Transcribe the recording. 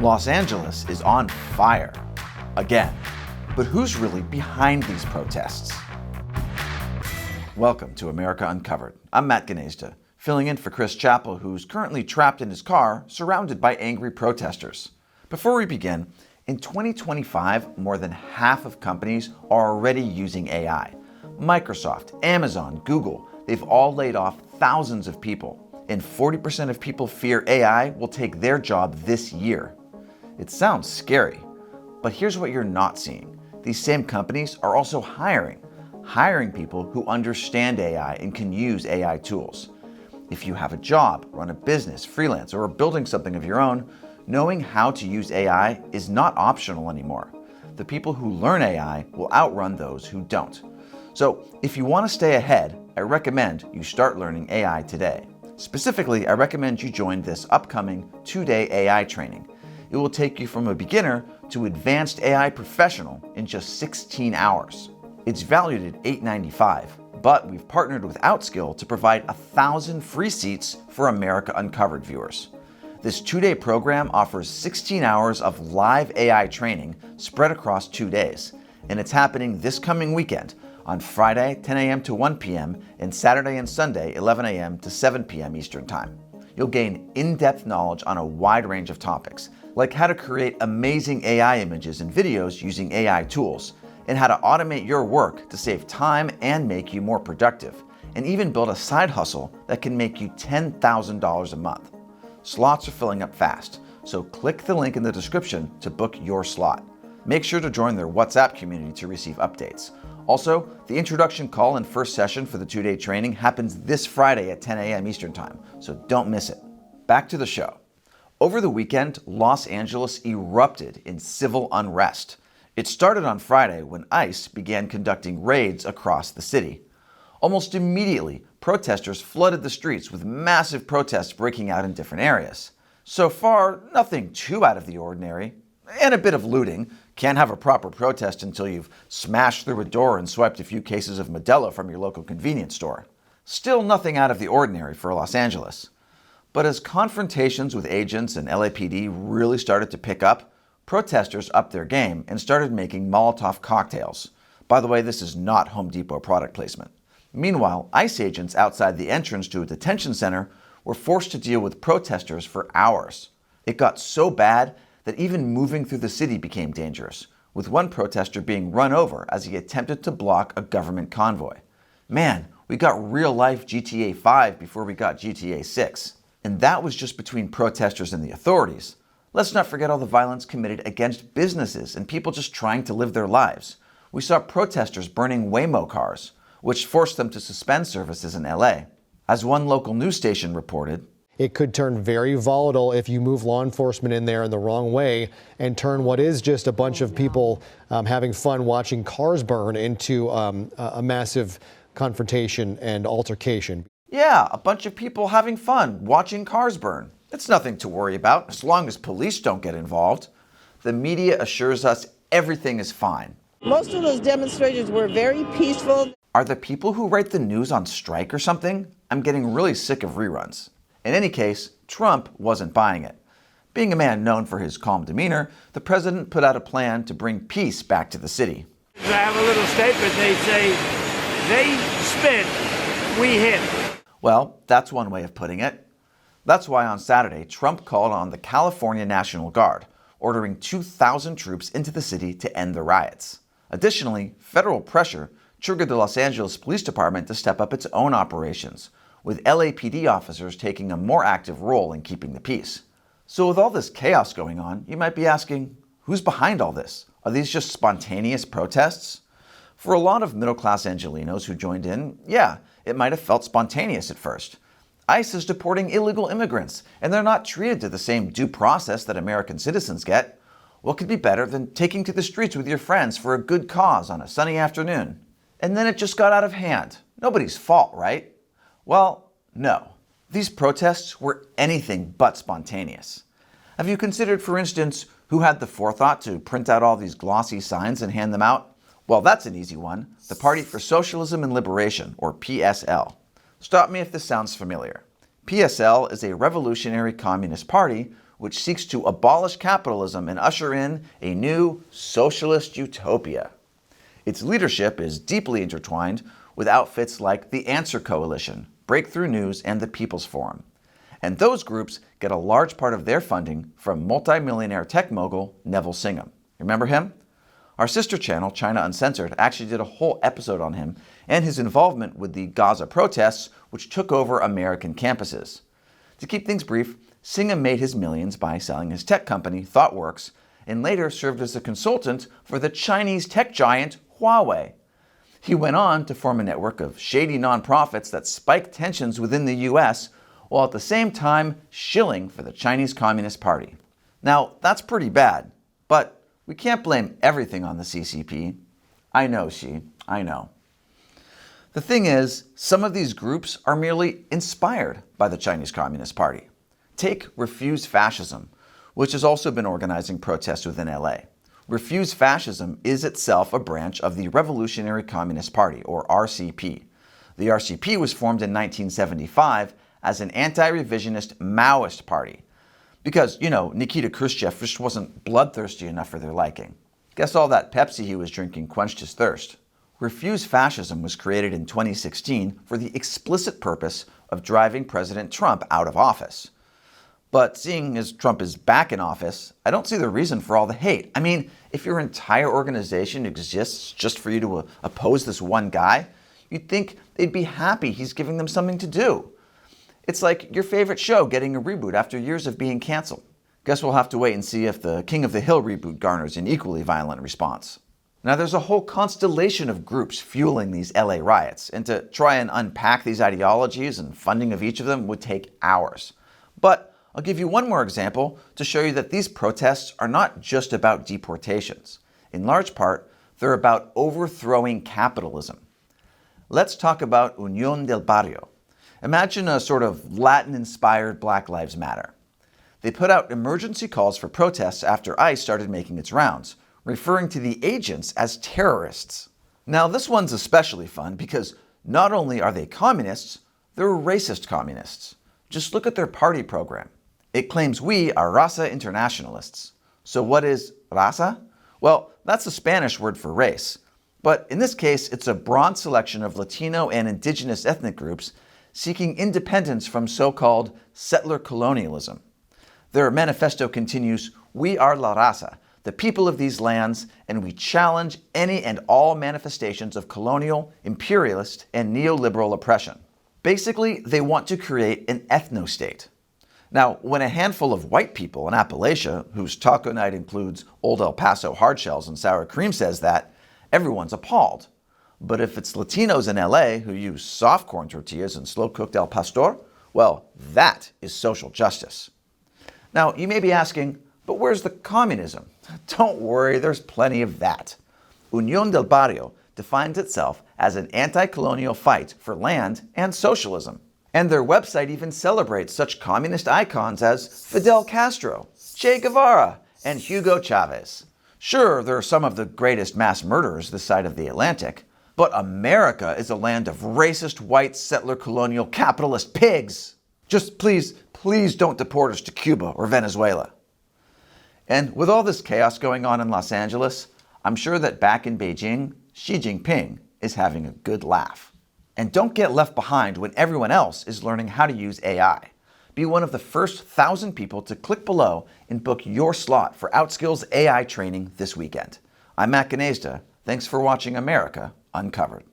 Los Angeles is on fire. Again. But who's really behind these protests? Welcome to America Uncovered. I'm Matt Gnezda, filling in for Chris Chappell, who's currently trapped in his car, surrounded by angry protesters. Before we begin, in 2025, more than half of companies are already using AI. Microsoft, Amazon, Google, they've all laid off thousands of people, and 40% of people fear AI will take their job this year. It sounds scary, but here's what you're not seeing. These same companies are also hiring people who understand AI and can use AI tools. If you have a job, run a business, freelance, or are building something of your own, knowing how to use AI is not optional anymore. The people who learn AI will outrun those who don't. So if you want to stay ahead, I recommend you start learning AI today. Specifically, I recommend you join this upcoming 2-day AI training. It will take you from a beginner to advanced AI professional in just 16 hours. It's valued at $895, but we've partnered with Outskill to provide 1,000 free seats for America Uncovered viewers. This 2-day program offers 16 hours of live AI training spread across 2 days, and it's happening this coming weekend on Friday, 10 a.m. to 1 p.m., and Saturday and Sunday, 11 a.m. to 7 p.m. Eastern Time. You'll gain in-depth knowledge on a wide range of topics, like how to create amazing AI images and videos using AI tools, and how to automate your work to save time and make you more productive, and even build a side hustle that can make you $10,000 a month. Slots are filling up fast, so click the link in the description to book your slot. Make sure to join their WhatsApp community to receive updates. Also, the introduction call and first session for the 2-day training happens this Friday at 10 a.m. Eastern Time, so don't miss it. Back to the show. Over the weekend, Los Angeles erupted in civil unrest. It started on Friday when ICE began conducting raids across the city. Almost immediately, protesters flooded the streets with massive protests breaking out in different areas. So far, nothing too out of the ordinary. And a bit of looting. Can't have a proper protest until you've smashed through a door and swiped a few cases of Modelo from your local convenience store. Still nothing out of the ordinary for Los Angeles. But as confrontations with agents and LAPD really started to pick up, protesters upped their game and started making Molotov cocktails. By the way, this is not Home Depot product placement. Meanwhile, ICE agents outside the entrance to a detention center were forced to deal with protesters for hours. It got so bad that even moving through the city became dangerous, with one protester being run over as he attempted to block a government convoy. Man, we got real-life GTA 5 before we got GTA 6. And that was just between protesters and the authorities. Let's not forget all the violence committed against businesses and people just trying to live their lives. We saw protesters burning Waymo cars, which forced them to suspend services in LA. As one local news station reported, it could turn very volatile if you move law enforcement in there in the wrong way and turn what is just a bunch of people having fun watching cars burn into a massive confrontation and altercation. Yeah, a bunch of people having fun watching cars burn. It's nothing to worry about as long as police don't get involved. The media assures us everything is fine. Most of those demonstrations were very peaceful. Are the people who write the news on strike or something? I'm getting really sick of reruns. In any case, Trump wasn't buying it. Being a man known for his calm demeanor, the president put out a plan to bring peace back to the city. I have a little statement. They say, they spit, we hit. Well, that's one way of putting it. That's why on Saturday, Trump called on the California National Guard, ordering 2,000 troops into the city to end the riots. Additionally, federal pressure triggered the Los Angeles Police Department to step up its own operations, with LAPD officers taking a more active role in keeping the peace. So with all this chaos going on, you might be asking, who's behind all this? Are these just spontaneous protests? For a lot of middle-class Angelenos who joined in, yeah, it might have felt spontaneous at first. ICE is deporting illegal immigrants, and they're not treated to the same due process that American citizens get. What could be better than taking to the streets with your friends for a good cause on a sunny afternoon? And then it just got out of hand. Nobody's fault, right? Well, no. These protests were anything but spontaneous. Have you considered, for instance, who had the forethought to print out all these glossy signs and hand them out? Well, that's an easy one. The Party for Socialism and Liberation, or PSL. Stop me if this sounds familiar. PSL is a revolutionary communist party which seeks to abolish capitalism and usher in a new socialist utopia. Its leadership is deeply intertwined with outfits like the Answer Coalition, Breakthrough News, and the People's Forum. And those groups get a large part of their funding from multimillionaire tech mogul Neville Singham. Remember him? Our sister channel, China Uncensored, actually did a whole episode on him and his involvement with the Gaza protests, which took over American campuses. To keep things brief, Singham made his millions by selling his tech company, ThoughtWorks, and later served as a consultant for the Chinese tech giant Huawei. He went on to form a network of shady nonprofits that spiked tensions within the US, while at the same time shilling for the Chinese Communist Party. Now, that's pretty bad, but we can't blame everything on the CCP. I know, I know. The thing is, some of these groups are merely inspired by the Chinese Communist Party. Take Refuse Fascism, which has also been organizing protests within LA. Refuse Fascism is itself a branch of the Revolutionary Communist Party, or RCP. The RCP was formed in 1975 as an anti-revisionist Maoist party. Because, Nikita Khrushchev just wasn't bloodthirsty enough for their liking. Guess all that Pepsi he was drinking quenched his thirst. Refuse Fascism was created in 2016 for the explicit purpose of driving President Trump out of office. But seeing as Trump is back in office, I don't see the reason for all the hate. I mean, if your entire organization exists just for you to oppose this one guy, you'd think they'd be happy he's giving them something to do. It's like your favorite show getting a reboot after years of being canceled. Guess we'll have to wait and see if the King of the Hill reboot garners an equally violent response. Now, there's a whole constellation of groups fueling these LA riots, and to try and unpack these ideologies and funding of each of them would take hours. But I'll give you one more example to show you that these protests are not just about deportations. In large part, they're about overthrowing capitalism. Let's talk about Unión del Barrio. Imagine a sort of Latin-inspired Black Lives Matter. They put out emergency calls for protests after ICE started making its rounds, referring to the agents as terrorists. Now, this one's especially fun because not only are they communists, they're racist communists. Just look at their party program. It claims we are raza internationalists. So what is raza? Well, that's a Spanish word for race. But in this case, it's a broad selection of Latino and indigenous ethnic groups seeking independence from so-called settler colonialism. Their manifesto continues, "We are la raza, the people of these lands, and we challenge any and all manifestations of colonial, imperialist, and neoliberal oppression." Basically, they want to create an ethno-state. Now, when a handful of white people in Appalachia, whose taco night includes Old El Paso hard shells and sour cream, says that, everyone's appalled. But if it's Latinos in LA who use soft corn tortillas and slow-cooked El Pastor, well, that is social justice. Now, you may be asking, but where's the communism? Don't worry, there's plenty of that. Unión del Barrio defines itself as an anti-colonial fight for land and socialism. And their website even celebrates such communist icons as Fidel Castro, Che Guevara, and Hugo Chavez. Sure, they're some of the greatest mass murderers this side of the Atlantic, but America is a land of racist white settler colonial capitalist pigs. Just please don't deport us to Cuba or Venezuela. And with all this chaos going on in Los Angeles, I'm sure that back in Beijing, Xi Jinping is having a good laugh. And don't get left behind when everyone else is learning how to use AI. Be one of the first 1,000 people to click below and book your slot for OutSkills AI training this weekend. I'm Matt Gnezda. Thanks for watching America Uncovered.